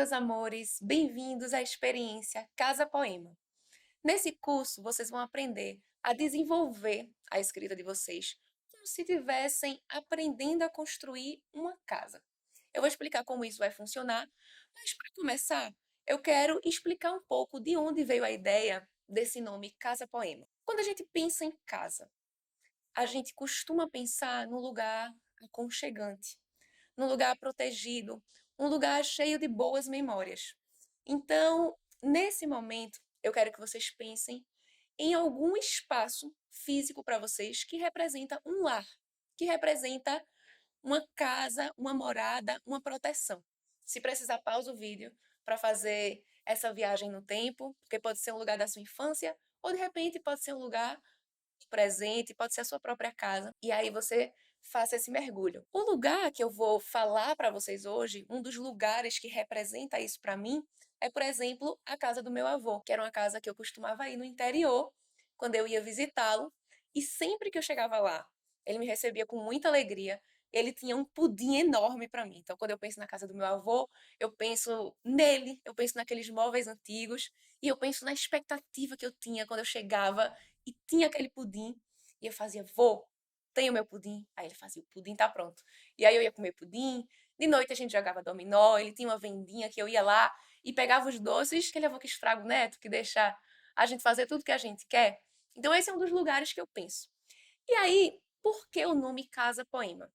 meus amores, bem-vindos à experiência Casa Poema. Nesse curso, vocês vão aprender a desenvolver a escrita de vocês como se estivessem aprendendo a construir uma casa. Eu vou explicar como isso vai funcionar, mas para começar, eu quero explicar um pouco de onde veio a ideia desse nome Casa Poema. Quando a gente pensa em casa, a gente costuma pensar num lugar aconchegante, num lugar protegido, um lugar cheio de boas memórias. Então, nesse momento, eu quero que vocês pensem em algum espaço físico para vocês que representa um lar, que representa uma casa, uma morada, uma proteção. Se precisar, pausa o vídeo para fazer essa viagem no tempo, porque pode ser um lugar da sua infância, ou de repente pode ser um lugar presente, pode ser a sua própria casa, e aí você faça esse mergulho. O lugar que eu vou falar para vocês hoje, um dos lugares que representa isso para mim, é, por exemplo, a casa do meu avô, que era uma casa que eu costumava ir no interior quando eu ia visitá-lo, e sempre que eu chegava lá, ele me recebia com muita alegria. Ele tinha um pudim enorme para mim. Então, quando eu penso na casa do meu avô, eu penso nele, eu penso naqueles móveis antigos e eu penso na expectativa que eu tinha quando eu chegava e tinha aquele pudim, e eu fazia: "Vô, tem o meu pudim?". Aí ele fazia: "O pudim tá pronto". E aí eu ia comer pudim, de noite a gente jogava dominó, ele tinha uma vendinha que eu ia lá e pegava os doces, que ele avô que estraga o neto, que deixa a gente fazer tudo que a gente quer. Então esse é um dos lugares que eu penso. E aí, por que o nome Casa Poema?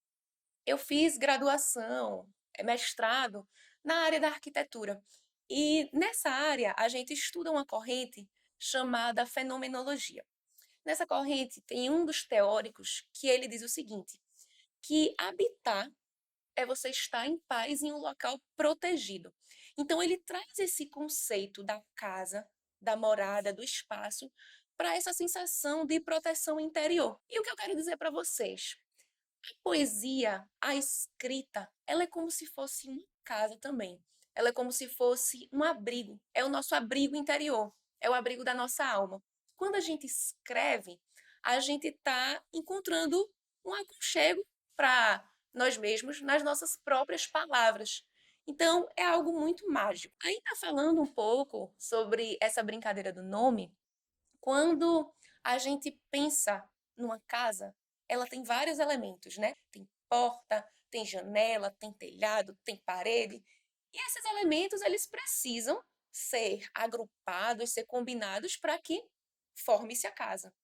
Eu fiz graduação, mestrado na área da arquitetura. E nessa área a gente estuda uma corrente chamada fenomenologia. Nessa corrente tem um dos teóricos que ele diz o seguinte, que habitar é você estar em paz em um local protegido. Então ele traz esse conceito da casa, da morada, do espaço, para essa sensação de proteção interior. E o que eu quero dizer para vocês? A poesia, a escrita, ela é como se fosse uma casa também. Ela é como se fosse um abrigo. É o nosso abrigo interior. É o abrigo da nossa alma. Quando a gente escreve, a gente está encontrando um aconchego para nós mesmos nas nossas próprias palavras. Então, é algo muito mágico. Ainda falando um pouco sobre essa brincadeira do nome, quando a gente pensa numa casa, ela tem vários elementos, né? Tem porta, tem janela, tem telhado, tem parede. E esses elementos, eles precisam ser agrupados, ser combinados para que forme-se a casa.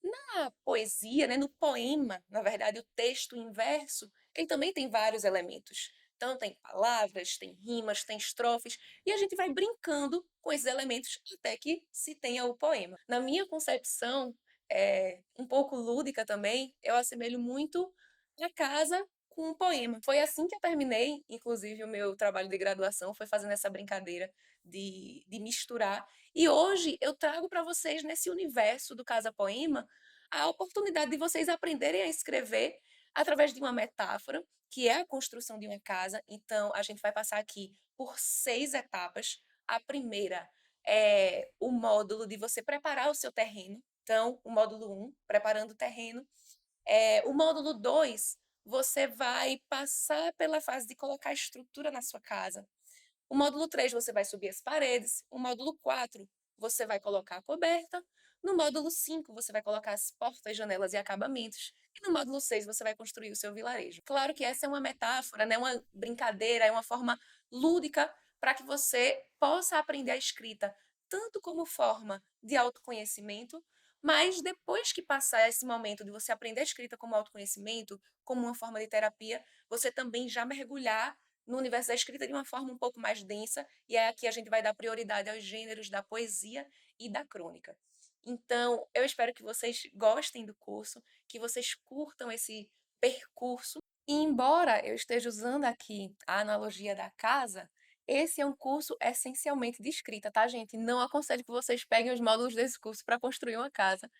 Na poesia, né, no poema, na verdade, o texto em verso, ele também tem vários elementos. Então, tem palavras, tem rimas, tem estrofes, e a gente vai brincando com esses elementos até que se tenha o poema. Na minha concepção, um pouco lúdica também, eu assemelho muito a casa com um poema. Foi assim que eu terminei, inclusive, o meu trabalho de graduação, foi fazendo essa brincadeira de misturar. E hoje eu trago para vocês, nesse universo do Casa Poema, a oportunidade de vocês aprenderem a escrever através de uma metáfora, que é a construção de uma casa. Então, a gente vai passar aqui por 6 etapas. A primeira é o módulo de você preparar o seu terreno. Então, o módulo 1, preparando o terreno. O módulo 2, você vai passar pela fase de colocar estrutura na sua casa. O módulo 3 você vai subir as paredes. O módulo 4 você vai colocar a coberta. No módulo 5 você vai colocar as portas, janelas e acabamentos. E no módulo 6 você vai construir o seu vilarejo. Claro que essa é uma metáfora, né? Uma brincadeira, é uma forma lúdica para que você possa aprender a escrita, tanto como forma de autoconhecimento, mas depois que passar esse momento de você aprender a escrita como autoconhecimento, como uma forma de terapia, você também já mergulhar no universo da escrita de uma forma um pouco mais densa, e é aqui a gente vai dar prioridade aos gêneros da poesia e da crônica. Então, eu espero que vocês gostem do curso, que vocês curtam esse percurso. E embora eu esteja usando aqui a analogia da casa, esse é um curso essencialmente de escrita, tá, gente? Não aconselho que vocês peguem os módulos desse curso para construir uma casa.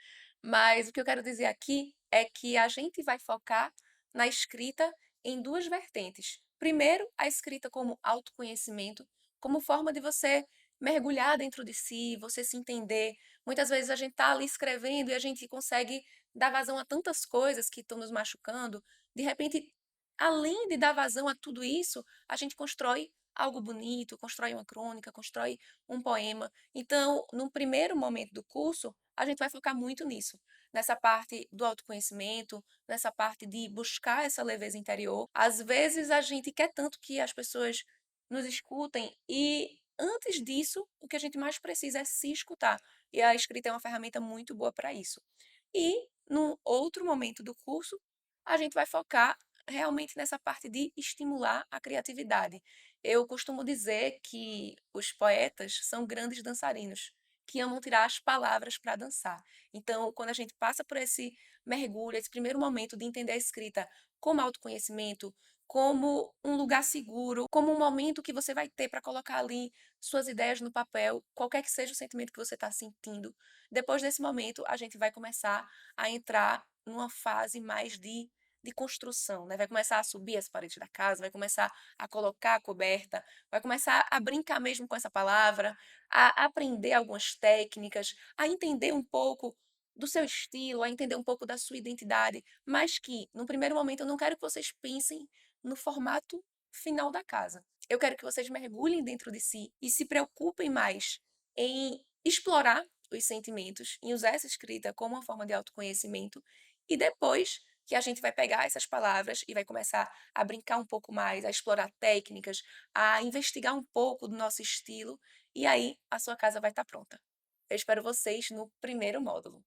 Mas o que eu quero dizer aqui é que a gente vai focar na escrita em duas vertentes. Primeiro, a escrita como autoconhecimento, como forma de você mergulhar dentro de si, você se entender. Muitas vezes a gente está ali escrevendo e a gente consegue dar vazão a tantas coisas que estão nos machucando. De repente, além de dar vazão a tudo isso, a gente constrói algo bonito, constrói uma crônica, constrói um poema. Então, no primeiro momento do curso, a gente vai focar muito nisso, nessa parte do autoconhecimento, nessa parte de buscar essa leveza interior. Às vezes a gente quer tanto que as pessoas nos escutem e antes disso, o que a gente mais precisa é se escutar. E a escrita é uma ferramenta muito boa para isso. E no outro momento do curso, a gente vai focar realmente nessa parte de estimular a criatividade. Eu costumo dizer que os poetas são grandes dançarinos, que amam tirar as palavras para dançar. Então, quando a gente passa por esse mergulho, esse primeiro momento de entender a escrita como autoconhecimento, como um lugar seguro, como um momento que você vai ter para colocar ali suas ideias no papel, qualquer que seja o sentimento que você está sentindo. Depois desse momento, a gente vai começar a entrar numa fase mais de construção, né? Vai começar a subir as paredes da casa, vai começar a colocar a coberta, vai começar a brincar mesmo com essa palavra, a aprender algumas técnicas, a entender um pouco do seu estilo, a entender um pouco da sua identidade, mas que, no primeiro momento, eu não quero que vocês pensem no formato final da casa. Eu quero que vocês mergulhem dentro de si e se preocupem mais em explorar os sentimentos, em usar essa escrita como uma forma de autoconhecimento, e depois que a gente vai pegar essas palavras e vai começar a brincar um pouco mais, a explorar técnicas, a investigar um pouco do nosso estilo, e aí a sua casa vai estar pronta. Eu espero vocês no primeiro módulo.